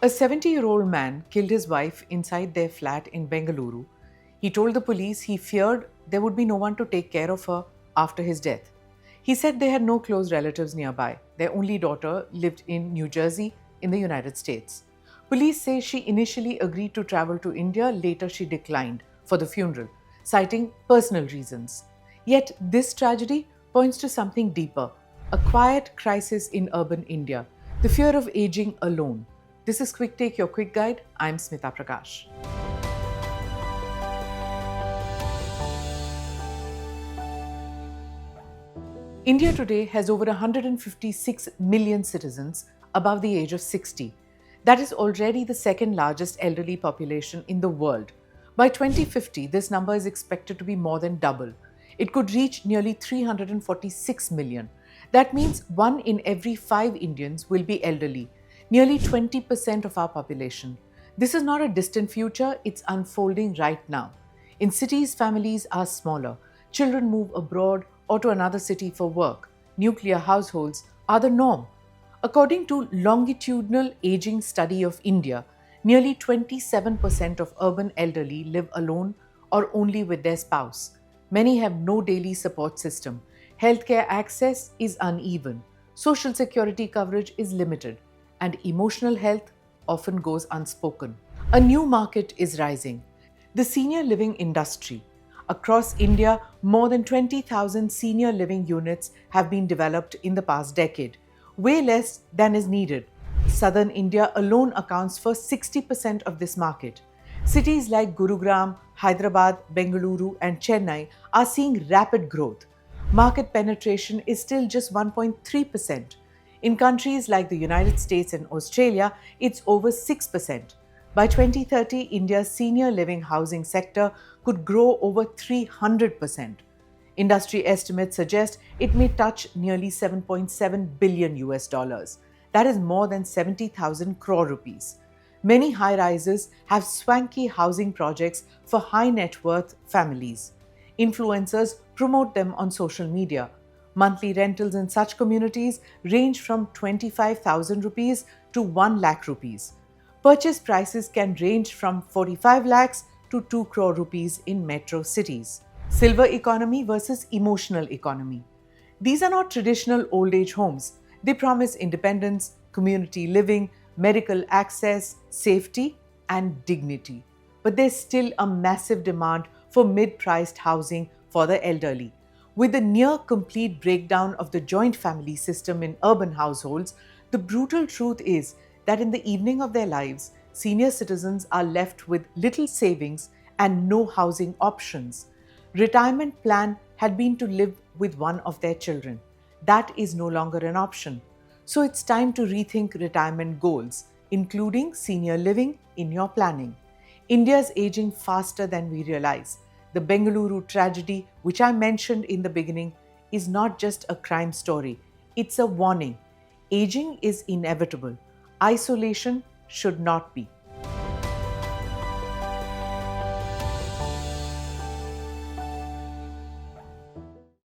A 70-year-old man killed his wife inside their flat in Bengaluru. He told the police he feared there would be no one to take care of her after his death. He said they had no close relatives nearby. Their only daughter lived in New Jersey in the United States. Police say she initially agreed to travel to India, later she declined for the funeral, citing personal reasons. Yet this tragedy points to something deeper, a quiet crisis in urban India, the fear of aging alone. This is Quick Take, your quick guide. I'm Smita Prakash. India today has over 156 million citizens above the age of 60. That is already the second largest elderly population in the world. By 2050, this number is expected to be more than double. It could reach nearly 346 million. That means 1 in every 5 Indians will be elderly, nearly 20% of our population. This is not a distant future, it's unfolding right now. In cities, families are smaller. Children move abroad or to another city for work. Nuclear households are the norm. According to Longitudinal Aging Study of India, nearly 27% of urban elderly live alone or only with their spouse. Many have no daily support system. Healthcare access is uneven. Social security coverage is limited. And emotional health often goes unspoken. A new market is rising, the senior living industry. Across India, more than 20,000 senior living units have been developed in the past decade, way less than is needed. Southern India alone accounts for 60% of this market. Cities like Gurugram, Hyderabad, Bengaluru, and Chennai are seeing rapid growth. Market penetration is still just 1.3%. In countries like the United States and Australia, it's over 6%. By 2030, India's senior living housing sector could grow over 300%. Industry estimates suggest it may touch nearly 7.7 billion US dollars. That is more than 70,000 crore rupees. Many high rises have swanky housing projects for high net worth families. Influencers promote them on social media. Monthly rentals in such communities range from 25,000 rupees to 1 lakh rupees. Purchase prices can range from 45 lakhs to 2 crore rupees in metro cities. Silver economy versus emotional economy. These are not traditional old age homes. They promise independence, community living, medical access, safety, and dignity. But there's still a massive demand for mid-priced housing for the elderly. With the near complete breakdown of the joint family system in urban households, the brutal truth is that in the evening of their lives, senior citizens are left with little savings and no housing options. Retirement plan had been to live with one of their children. That is no longer an option. So it's time to rethink retirement goals, including senior living in your planning. India is aging faster than we realize. The Bengaluru tragedy, which I mentioned in the beginning, is not just a crime story, it's a warning. Aging is inevitable. Isolation should not be.